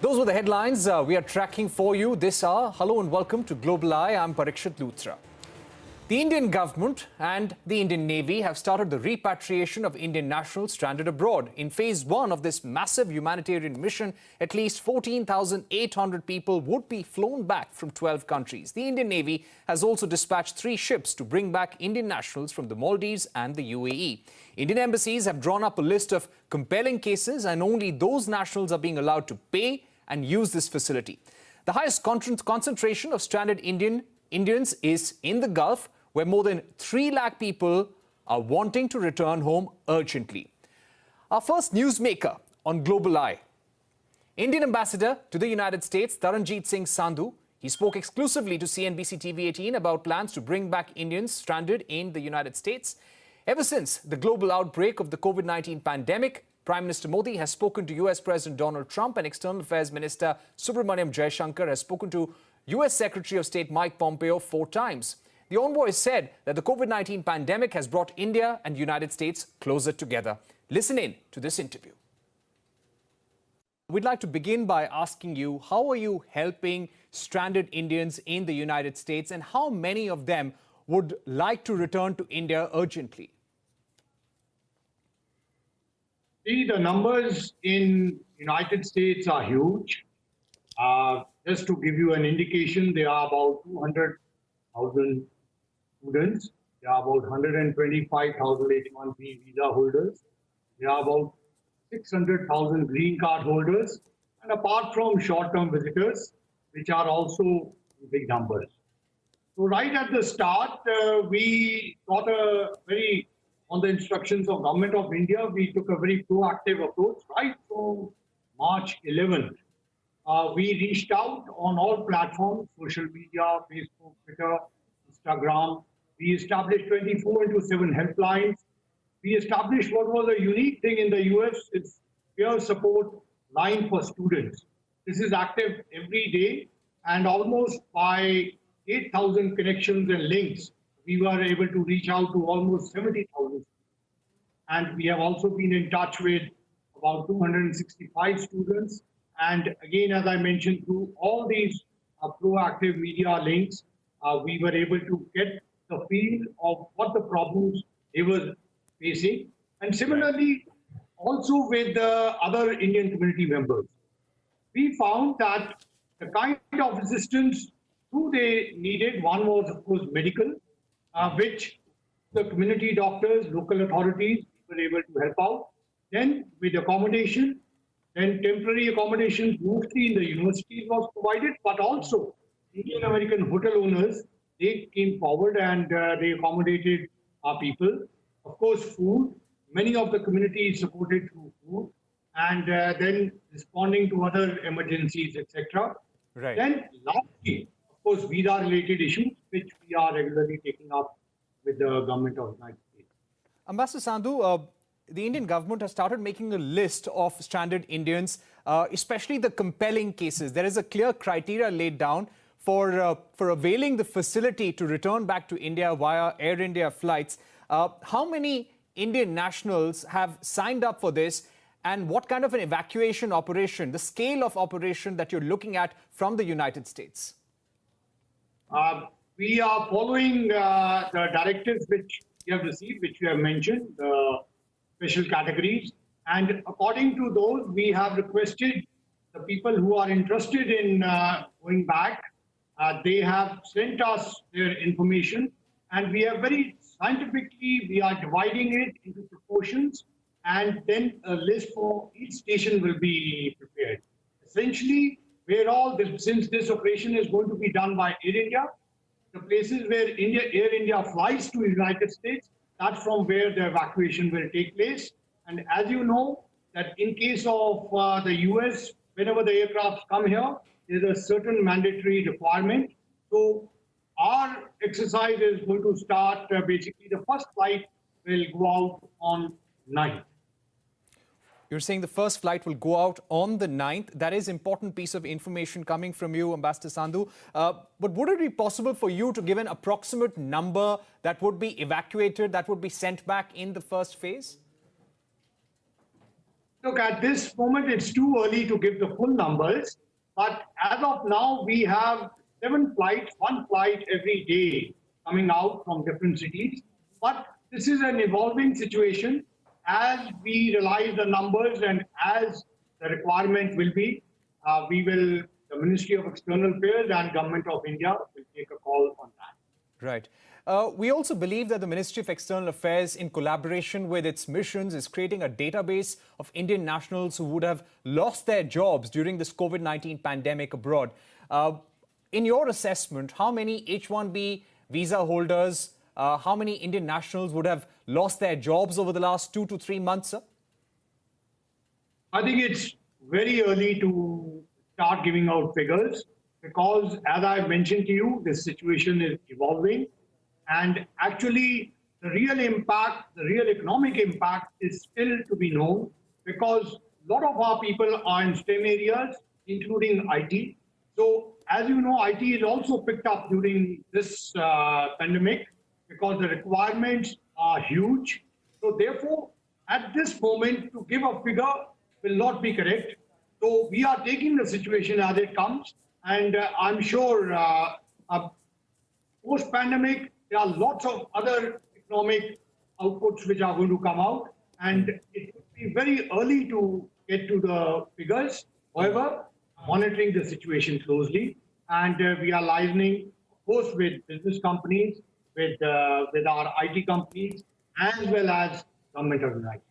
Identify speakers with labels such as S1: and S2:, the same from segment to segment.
S1: Those were the headlines we are tracking for you this hour. Hello and welcome to Global Eye. I'm Parikshit Luthra. The Indian government and the Indian Navy have started the repatriation of Indian nationals stranded abroad. In phase one of this massive humanitarian mission, at least 14,800 people would be flown back from 12 countries. The Indian Navy has also dispatched 3 ships to bring back Indian nationals from the Maldives and the UAE. Indian embassies have drawn up a list of compelling cases, and only those nationals are being allowed to pay and use this facility. The highest concentration of stranded Indians is in the Gulf, where more than 3 lakh people are wanting to return home urgently. Our first newsmaker on Global Eye, Indian Ambassador to the United States, Taranjeet Singh Sandhu. He spoke exclusively to CNBC-TV18 about plans to bring back Indians stranded in the United States. Ever since the global outbreak of the COVID-19 pandemic, Prime Minister Modi has spoken to US President Donald Trump, and External Affairs Minister Subramaniam Jaishankar has spoken to US Secretary of State Mike Pompeo 4 times. The envoy said that the COVID-19 pandemic has brought India and United States closer together. Listen in to this interview. We'd like to begin by asking you, how are you helping stranded Indians in the United States, and how many of them would like to return to India urgently?
S2: See, the numbers in United States are huge. Just to give you an indication, there are about 200,000 students. There are about 125,000 H-1B visa holders. There are about 600,000 green card holders. And apart from short-term visitors, which are also big numbers. So right at the start, we got on the instructions of Government of India, we took a very proactive approach right from March 11th. We reached out on all platforms, social media, Facebook, Twitter, Instagram. We established 24/7 helplines. We established what was a unique thing in the US, it's peer support line for students. This is active every day, and almost by 8,000 connections and links, we were able to reach out to almost 70,000. And we have also been in touch with about 265 students. And again, as I mentioned, through all these proactive media links, we were able to get the feel of what the problems they were facing. And similarly, also with the other Indian community members, we found that the kind of assistance they needed, one was, of course, medical, which the community doctors, local authorities were able to help out. Then with accommodation, then temporary accommodations mostly in the universities was provided, but also Indian American hotel owners, they came forward and they accommodated our people. Of course, food, many of the communities supported through food, and then responding to other emergencies, etc.
S1: Right.
S2: Then lastly, of course, visa-related issues, which we are regularly taking up with the government of the United States.
S1: Ambassador Sandhu, the Indian government has started making a list of stranded Indians, especially the compelling cases. There is a clear criteria laid down for availing the facility to return back to India via Air India flights. How many Indian nationals have signed up for this, and what kind of an evacuation operation, the scale of operation that you're looking at from the United States?
S2: We are following the directives which we have received, which we have mentioned, the special categories. And according to those, we have requested the people who are interested in going back, they have sent us their information, and we are very scientifically, we are dividing it into proportions, and then a list for each station will be prepared. Essentially, since this operation is going to be done by Air India, the places where Air India flies to the United States, that's from where the evacuation will take place. And as you know, that in case of the US, whenever the aircrafts come here, there's a certain mandatory requirement. So our exercise is going to start, basically the first flight will go out on 9th.
S1: You're saying the first flight will go out on the 9th. That is important piece of information coming from you, Ambassador Sandhu. But would it be possible for you to give an approximate number that would be evacuated, that would be sent back in the first phase?
S2: Look, at this moment, it's too early to give the full numbers. But as of now, we have 7 flights, 1 flight every day coming out from different cities. But this is an evolving situation. As we realize the numbers and as the requirement will be, the Ministry of External Affairs and Government of India will take a call on that.
S1: Right. We also believe that the Ministry of External Affairs, in collaboration with its missions, is creating a database of Indian nationals who would have lost their jobs during this COVID-19 pandemic abroad. In your assessment, how many H-1B visa holders, how many Indian nationals would have lost their jobs over the last 2 to 3 months, sir?
S2: I think it's very early to start giving out figures because, as I mentioned to you, this situation is evolving. And actually, the real impact, the real economic impact is still to be known because a lot of our people are in STEM areas, including IT. So, as you know, IT is also picked up during this pandemic because the requirements are huge. So, therefore, at this moment, to give a figure will not be correct. So, we are taking the situation as it comes. And I'm sure post-pandemic, there are lots of other economic outputs which are going to come out, and it will be very early to get to the figures. However, monitoring the situation closely, and we are liaising, of course, with business companies, with our IT companies, as well as government organizations.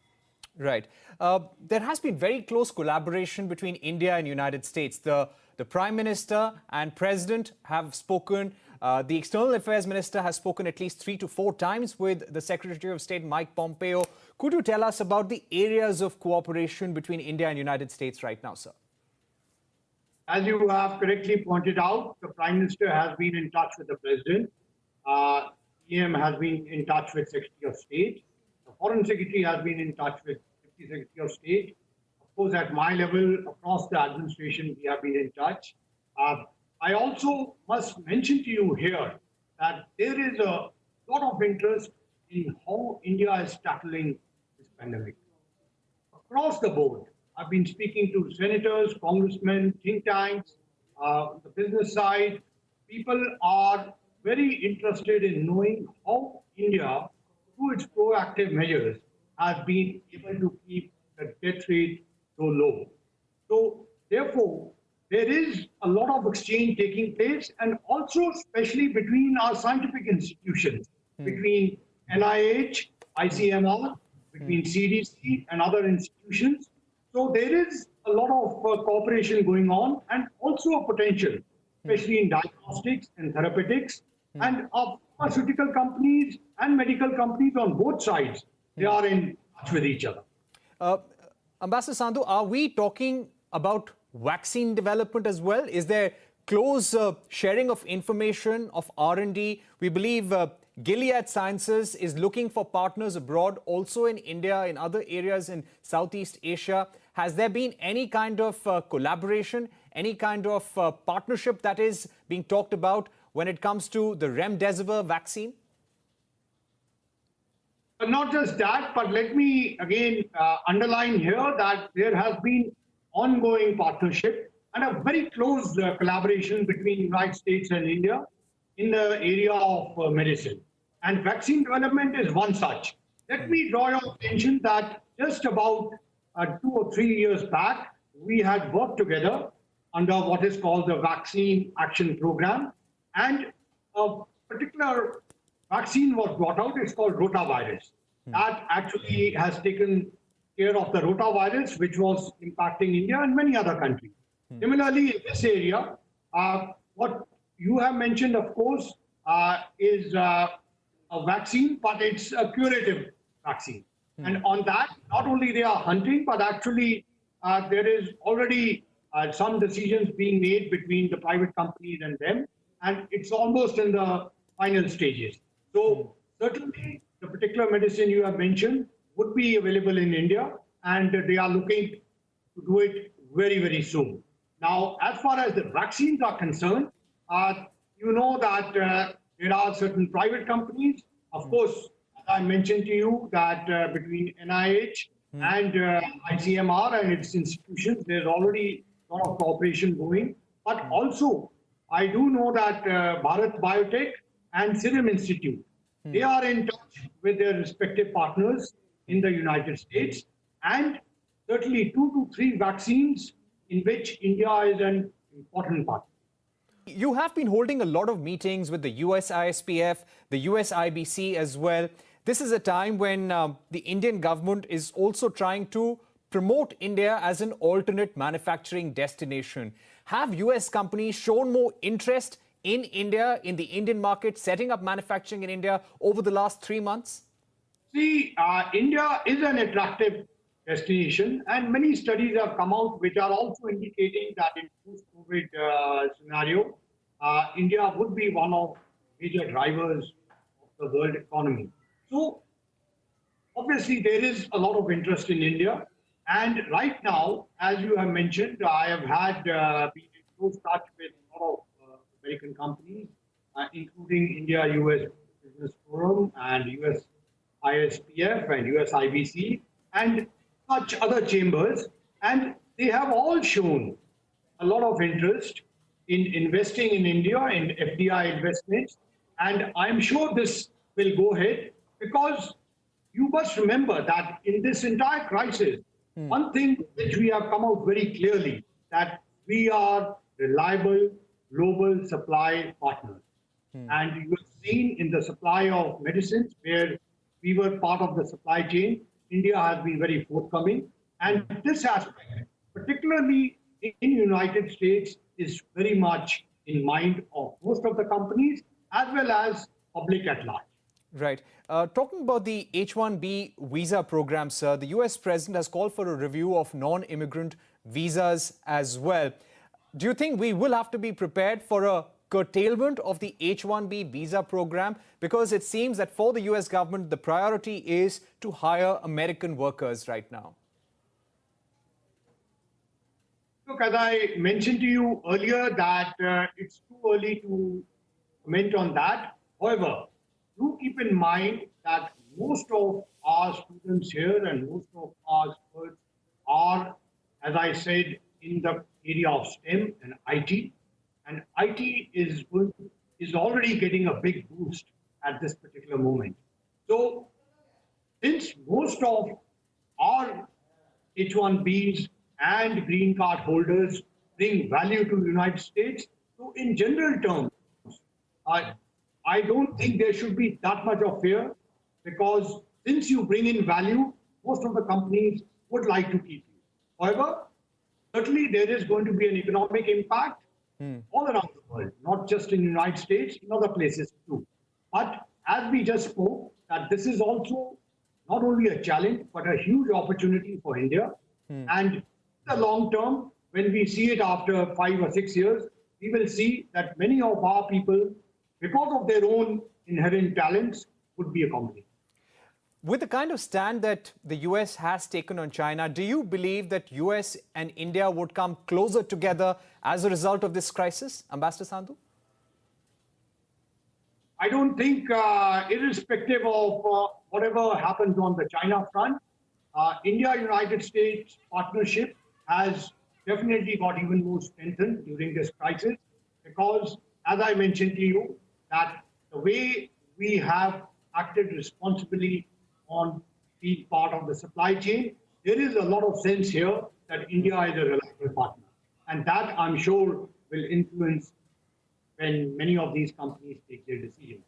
S1: Right. There has been very close collaboration between India and United States. The Prime Minister and President have spoken. The External Affairs Minister has spoken at least 3 to 4 times with the Secretary of State, Mike Pompeo. Could you tell us about the areas of cooperation between India and United States right now, sir?
S2: As you have correctly pointed out, the Prime Minister has been in touch with the President. PM has been in touch with Secretary of State. The Foreign Secretary has been in touch with Deputy Secretary of State. Of course, at my level, across the administration, we have been in touch. I also must mention to you here that there is a lot of interest in how India is tackling this pandemic. Across the board, I've been speaking to senators, congressmen, think tanks, the business side. People are very interested in knowing how India, through its proactive measures, has been able to keep the death rate so low. So, therefore, there is a lot of exchange taking place, and also especially between our scientific institutions, between NIH, ICMR, between CDC and other institutions. So there is a lot of cooperation going on, and also a potential, especially in diagnostics and therapeutics, and of pharmaceutical companies and medical companies on both sides. They are in touch with each other.
S1: Ambassador Sandhu, are we talking about vaccine development as well? Is there close sharing of information, of R&D? We believe Gilead Sciences is looking for partners abroad, also in India, in other areas in Southeast Asia. Has there been any kind of collaboration, any kind of partnership that is being talked about when it comes to the remdesivir vaccine?
S2: Not just that, but let me again underline here that there has been ongoing partnership and a very close collaboration between the United States and India in the area of medicine. And vaccine development is one such. Let me draw your attention that just about 2 or 3 years back, we had worked together under what is called the Vaccine Action Program. And a particular vaccine was brought out. It's called rotavirus. That actually has taken care of the rotavirus, which was impacting India and many other countries. Similarly, in this area, what you have mentioned, of course, is a vaccine, but it's a curative vaccine. And on that, not only they are hunting, but actually there is already some decisions being made between the private companies and them, and it's almost in the final stages. So certainly, the particular medicine you have mentioned would be available in India, and they are looking to do it very, very soon. Now, as far as the vaccines are concerned, you know that there are certain private companies. Of course, as I mentioned to you that between NIH and ICMR and its institutions. There's already a lot of cooperation going. But also, I do know that Bharat Biotech and Serum Institute, they are in touch with their respective partners in the United States, and certainly 2 to 3 vaccines in which India is an important partner.
S1: You have been holding a lot of meetings with the US ISPF, the US IBC as well. This is a time when the Indian government is also trying to promote India as an alternate manufacturing destination. Have US companies shown more interest in India, in the Indian market, setting up manufacturing in India over the last 3 months?
S2: See, India is an attractive destination, and many studies have come out which are also indicating that in post-COVID scenario, India would be one of major drivers of the world economy. So, obviously, there is a lot of interest in India. And right now, as you have mentioned, I have had been in close touch with a lot of American companies, including India-US Business Forum and US ISPF and US IBC and such other chambers. And they have all shown a lot of interest in investing in India, in FDI investments. And I'm sure this will go ahead, because you must remember that in this entire crisis, one thing which we have come out very clearly, that we are reliable global supply partners. And you have seen in the supply of medicines, where we were part of the supply chain, India has been very forthcoming. And this aspect, particularly in the United States, is very much in mind of most of the companies as well as public at large.
S1: Right. Talking about the H-1B visa program, sir, the US president has called for a review of non-immigrant visas as well. Do you think we will have to be prepared for a curtailment of the H-1B visa program? Because it seems that for the US government, the priority is to hire American workers right now.
S2: Look, as I mentioned to you earlier, that it's too early to comment on that. However, do keep in mind that most of our students here and most of our experts are, as I said, in the area of STEM and IT. And IT is already getting a big boost at this particular moment. So, since most of our H-1Bs and green card holders bring value to the United States, so in general terms, I don't think there should be that much of fear, because since you bring in value, most of the companies would like to keep you. However, certainly there is going to be an economic impact all around the world, not just in the United States, in other places too. But as we just spoke, that this is also not only a challenge, but a huge opportunity for India. And in the long term, when we see it after 5 or 6 years, we will see that many of our people, because of their own inherent talents, would be accommodated.
S1: With the kind of stand that the US has taken on China, do you believe that US and India would come closer together as a result of this crisis, Ambassador Sandhu?
S2: I don't think, irrespective of whatever happens on the China front, India-United States partnership has definitely got even more strengthened during this crisis, because, as I mentioned to you, that the way we have acted responsibly on being part of the supply chain, there is a lot of sense here that India is a reliable partner. And that, I'm sure, will influence when many of these companies take their decisions.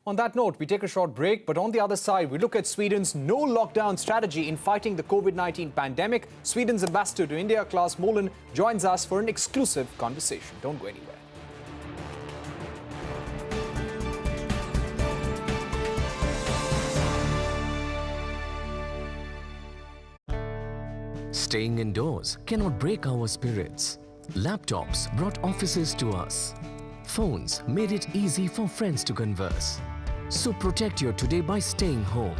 S1: On that note, we take a short break, but on the other side, we look at Sweden's no-lockdown strategy in fighting the COVID-19 pandemic. Sweden's ambassador to India, Claes Molen, joins us for an exclusive conversation. Don't go anywhere.
S3: Staying indoors cannot break our spirits. Laptops brought offices to us. Phones made it easy for friends to converse. So protect your today by staying home.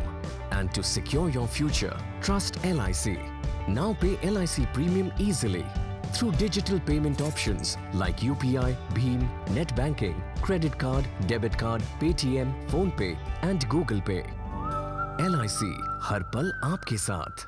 S3: And to secure your future, trust LIC. Now pay LIC premium easily through digital payment options like UPI, Bheem, net banking, credit card, debit card, Paytm, PhonePe and Google Pay. LIC हर पल आपके साथ।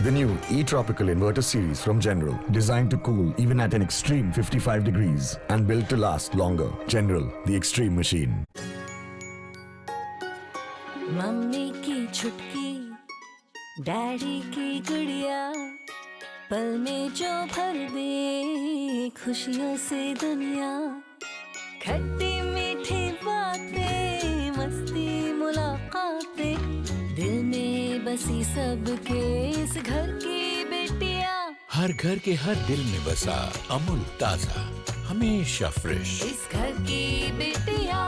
S4: The new E-Tropical Inverter series from General, designed to cool even at an extreme 55 degrees and built to last longer. General, the extreme machine.
S5: Mummy की छुटकी, daddy की गुड़िया, पल में जो भर दे खुशियों से दुनिया, खट्टी मीठी बातें, मस्ती मुलाकातें, दिल में बसी सबके इस घर की बेटियां,
S6: हर घर के हर दिल में बसा अमूल ताजा, हमेशा फ्रेश।
S5: इस घर की बेटियां।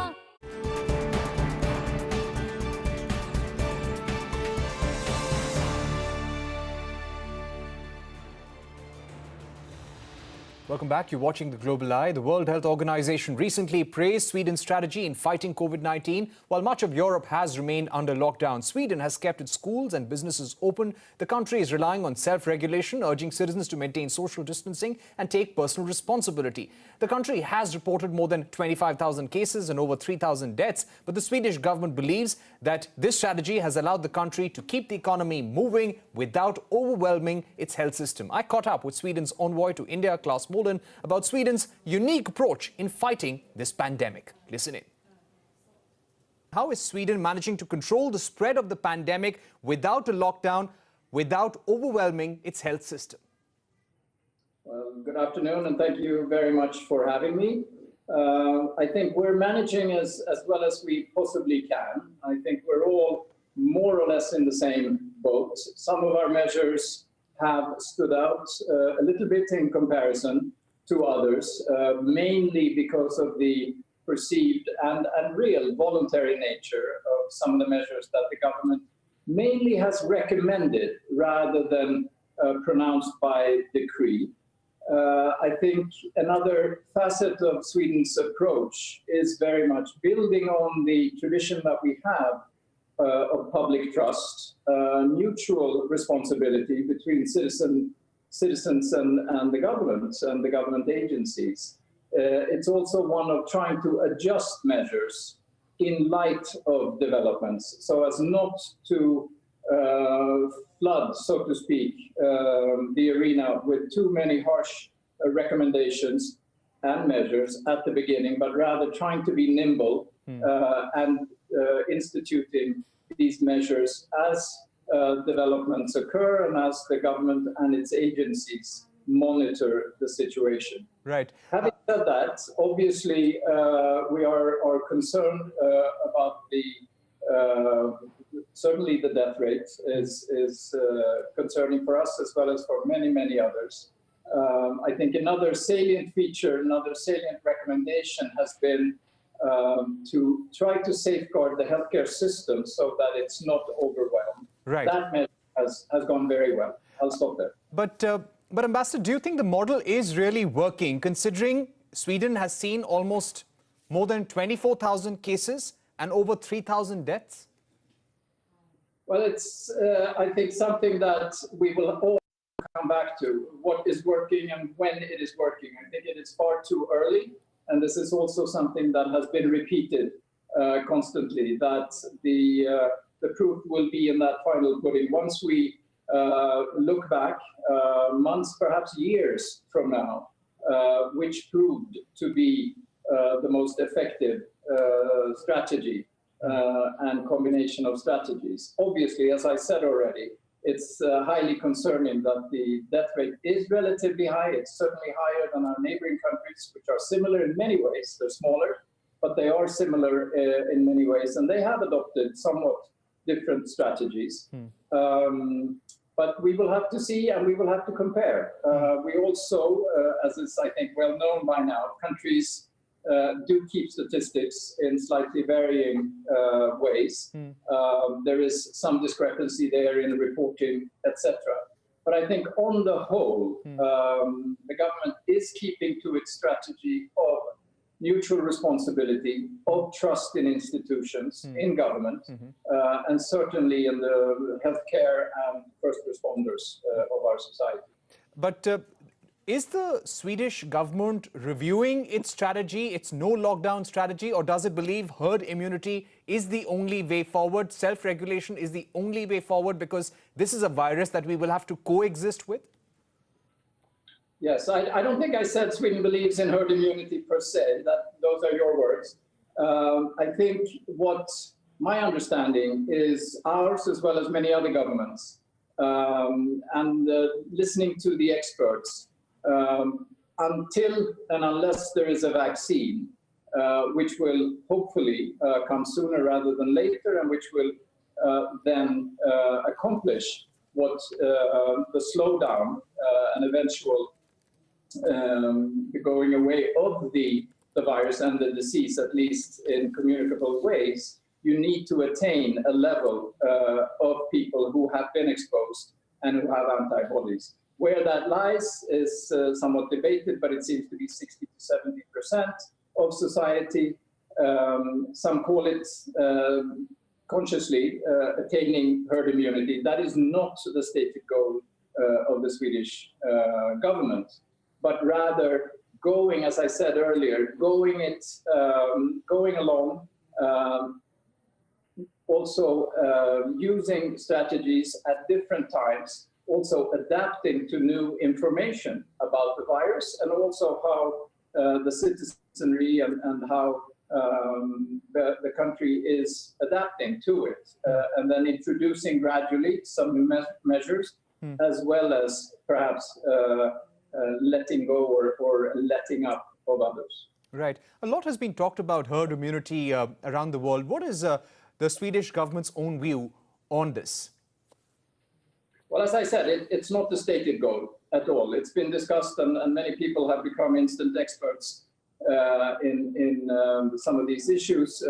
S1: Welcome back. You're watching The Global Eye. The World Health Organization recently praised Sweden's strategy in fighting COVID-19. While much of Europe has remained under lockdown, Sweden has kept its schools and businesses open. The country is relying on self-regulation, urging citizens to maintain social distancing and take personal responsibility. The country has reported more than 25,000 cases and over 3,000 deaths, but the Swedish government believes that this strategy has allowed the country to keep the economy moving without overwhelming its health system. I caught up with Sweden's envoy to India, Claes Molden, about Sweden's unique approach in fighting this pandemic. Listen in. How is Sweden managing to control the spread of the pandemic without a lockdown, without overwhelming its health system?
S7: Well, good afternoon, and thank you very much for having me. I think we're managing as well as we possibly can. I think we're all more or less in the same boat. Some of our measures have stood out a little bit in comparison to others, mainly because of the perceived and real voluntary nature of some of the measures that the government mainly has recommended rather than pronounced by decree. I think another facet of Sweden's approach is very much building on the tradition that we have of public trust, mutual responsibility between citizens and the government agencies. It's also one of trying to adjust measures in light of developments so as not to flood, so to speak, the arena with too many harsh recommendations and measures at the beginning, but rather trying to be nimble and instituting these measures as developments occur and as the government and its agencies monitor the situation.
S1: Right.
S7: Having said that, obviously we are concerned about the certainly the death rate is concerning for us as well as for many others. I think another salient feature, another salient recommendation has been to try to safeguard the healthcare system so that it's not overwhelmed.
S1: Right.
S7: That measure has gone very well. I'll stop there.
S1: But Ambassador, do you think the model is really working, considering Sweden has seen almost more than 24,000 cases and over 3,000 deaths?
S7: Well, it's, I think, something that we will all come back to, what is working and when it is working. I think it is far too early, and this is also something that has been repeated constantly, that the proof will be in that final pudding. Once we look back months, perhaps years from now, which proved to be the most effective strategy and combination of strategies. Obviously, as I said already, it's highly concerning that the death rate is relatively high. It's certainly higher than our neighboring countries, which are similar in many ways. They're smaller, but they are similar in many ways, and they have adopted somewhat different strategies. But we will have to see and we will have to compare. We also, as is I think well known by now, countries do keep statistics in slightly varying ways. There is some discrepancy there in reporting, etc. But I think on the whole, the government is keeping to its strategy of mutual responsibility, of trust in institutions, in government, and certainly in the healthcare and first responders of our society.
S1: But is the Swedish government reviewing its strategy, its no lockdown strategy, or does it believe herd immunity is the only way forward, self-regulation is the only way forward because this is a virus that we will have to coexist with?
S7: Yes, I don't think I said Sweden believes in herd immunity per se. Those are your words. I think what my understanding is ours, as well as many other governments, and listening to the experts, until and unless there is a vaccine, which will hopefully come sooner rather than later, and which will then accomplish what the slowdown and eventual going away of the virus and the disease, at least in communicable ways, you need to attain a level of people who have been exposed and who have antibodies. Where that lies is somewhat debated, but it seems to be 60 to 70% of society. Some call it consciously attaining herd immunity. That is not the stated goal of the Swedish government, but rather going, as I said earlier, going along, also using strategies at different times, also adapting to new information about the virus, and also how the citizenry and how the country is adapting to it, and then introducing gradually some new measures, as well as perhaps letting go or letting up of others.
S1: Right. A lot has been talked about herd immunity around the world. What is the Swedish government's own view on this?
S7: Well, as I said, it's not the stated goal at all. It's been discussed, and many people have become instant experts in some of these issues.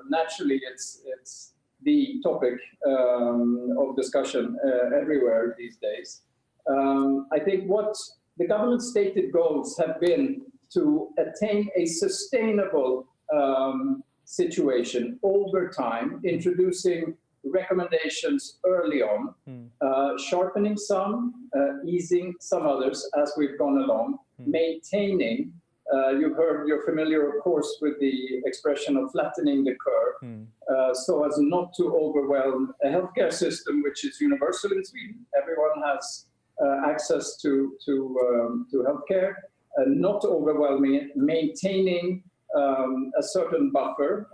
S7: Naturally, it's the topic of discussion everywhere these days. I think what the government's stated goals have been to attain a sustainable situation over time, introducing recommendations early on, sharpening some, easing some others as we've gone along, maintaining, you're familiar, of course, with the expression of flattening the curve, so as not to overwhelm a healthcare system which is universal in Sweden. Everyone has access to healthcare, not overwhelming it, maintaining a certain buffer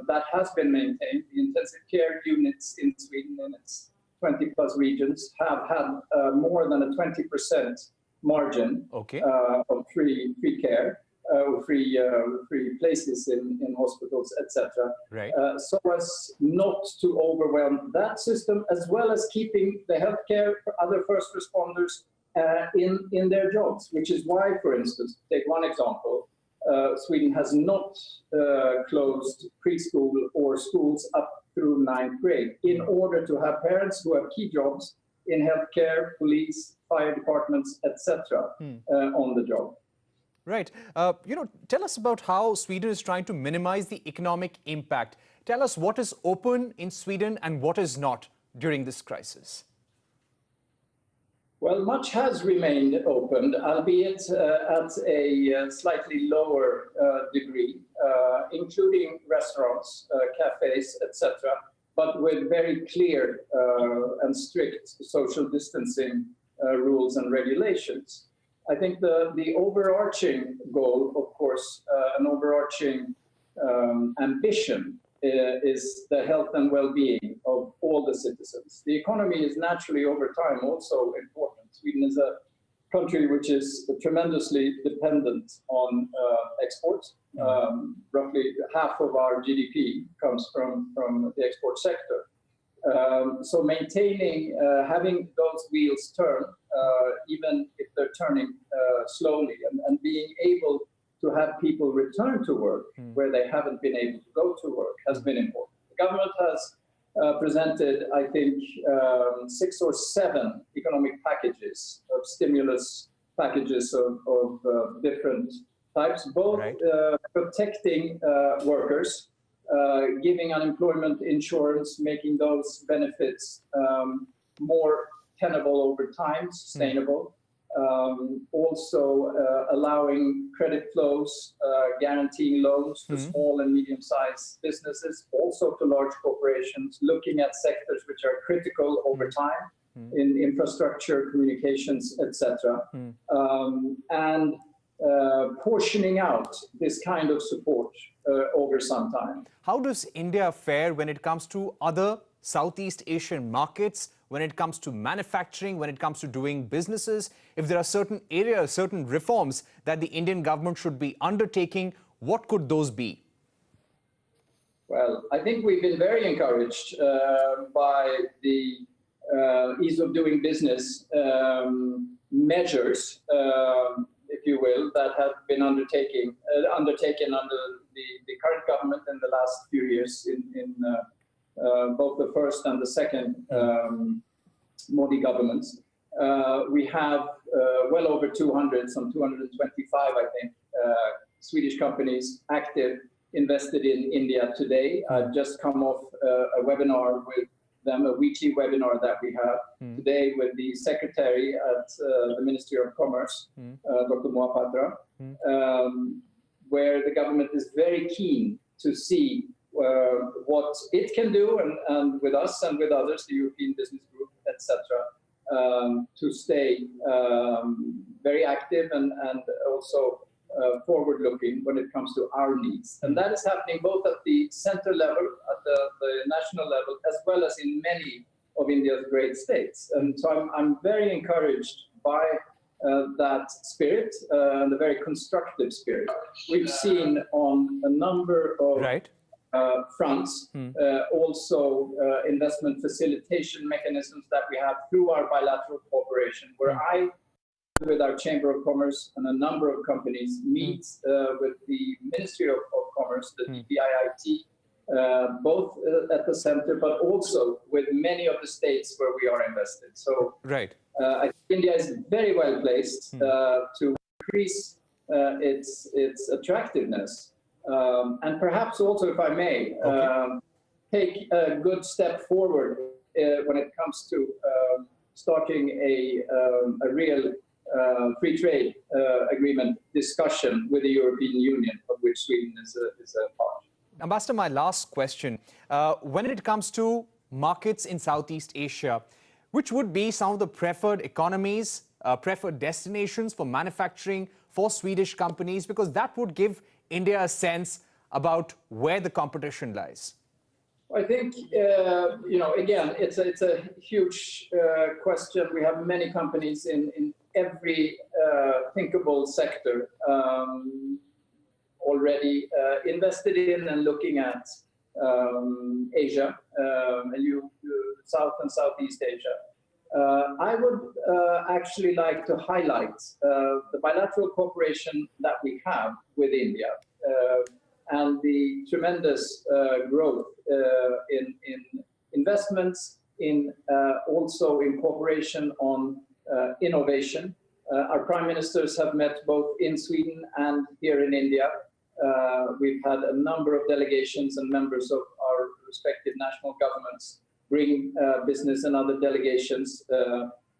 S7: that has been maintained. The intensive care units in Sweden, in its 20 plus regions, have had more than a 20% margin of free care, free places in hospitals, etc.
S1: Right.
S7: So as not to overwhelm that system, as well as keeping the healthcare for other first responders in their jobs, which is why, for instance, take one example, Sweden has not closed preschool or schools up through 9th grade in order to have parents who have key jobs in healthcare, police, fire departments, etc. On the job.
S1: Right. Tell us about how Sweden is trying to minimize the economic impact. Tell us what is open in Sweden and what is not during this crisis.
S7: Well, much has remained open, albeit at a slightly lower degree, including restaurants, cafes, etc., but with very clear and strict social distancing rules and regulations. I think the overarching goal, of course, an overarching ambition is the health and well-being of all the citizens. The economy is naturally over time also important. Sweden is a country which is tremendously dependent on exports. Roughly half of our GDP comes from the export sector. So maintaining, having those wheels turn, even if they're turning slowly, and being able to have people return to work where they haven't been able to go to work has been important. The government has presented, I think, 6 or 7 economic packages of stimulus packages of different types, both
S1: Right.
S7: protecting workers, giving unemployment insurance, making those benefits more tenable over time, sustainable. Also allowing credit flows, guaranteeing loans to small and medium-sized businesses, also to large corporations, looking at sectors which are critical over time in infrastructure, communications, etc. And portioning out this kind of support over some time.
S1: How does India fare when it comes to other Southeast Asian markets, when it comes to manufacturing, when it comes to doing businesses? If there are certain areas, certain reforms that the Indian government should be undertaking, what could those be?
S7: Well, I think we've been very encouraged by the ease of doing business measures, if you will, that have been undertaken under the current government in the last few years in both the first and the second Modi governments. We have well over 200, some 225, I think, Swedish companies active, invested in India today. I've just come off a webinar with them, a weekly webinar that we have today with the secretary at the Ministry of Commerce, Dr. Mohapatra, where the government is very keen to see what it can do, and with us and with others, the European Business Group, etc., to stay very active and also forward-looking when it comes to our needs. And that is happening both at the center level, at the national level, as well as in many of India's great states. And so I'm very encouraged by that spirit, and the very constructive spirit. We've seen on a number of fronts, also investment facilitation mechanisms that we have through our bilateral cooperation, where I, with our Chamber of Commerce and a number of companies, meet with the Ministry of Commerce, the DPIIT, both at the center, but also with many of the states where we are invested. So I think India is very well placed to increase its attractiveness. And perhaps also, if I may, take a good step forward when it comes to starting a real free trade agreement discussion with the European Union, of which Sweden is a part.
S1: Ambassador, my last question. When it comes to markets in Southeast Asia, which would be some of the preferred economies, preferred destinations for manufacturing for Swedish companies? Because that would give India a sense about where the competition lies.
S7: I think, again, it's a huge question. We have many companies in every thinkable sector already invested in and looking at Asia, South and Southeast Asia. I would actually like to highlight the bilateral cooperation that we have with India and the tremendous growth in investments, also in cooperation on innovation. Our prime ministers have met both in Sweden and here in India. We've had a number of delegations and members of our respective national governments bring business and other delegations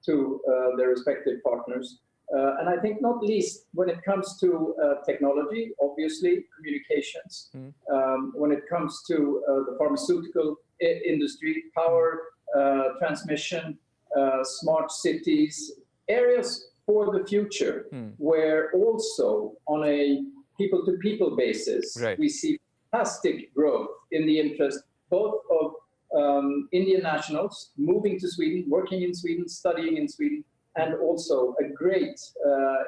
S7: to their respective partners. And I think not least when it comes to technology, obviously, communications, when it comes to the pharmaceutical industry, power, transmission, smart cities, areas for the future, where also on a people-to-people basis, we see fantastic growth in the interest both of Indian nationals moving to Sweden, working in Sweden, studying in Sweden, and also a great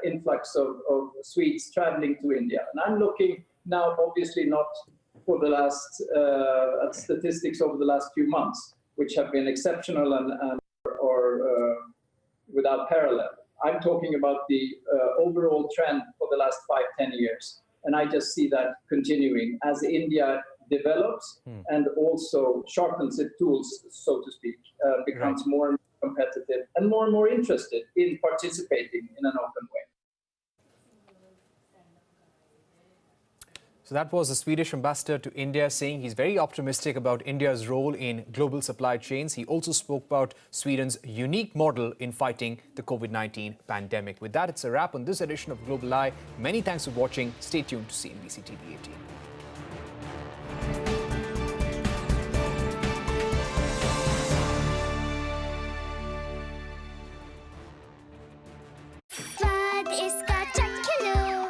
S7: influx of Swedes traveling to India. And I'm looking now, obviously not for the last at statistics over the last few months, which have been exceptional and without parallel. I'm talking about the overall trend for the last 5-10 years. And I just see that continuing as India develops and also sharpens its tools, so to speak, becomes more and more competitive and more interested in participating in an open way.
S1: So that was the Swedish ambassador to India saying he's very optimistic about India's role in global supply chains. He also spoke about Sweden's unique model in fighting the COVID-19 pandemic. With that, it's a wrap on this edition of Global Eye. Many thanks for watching. Stay tuned to CNBC TV 18.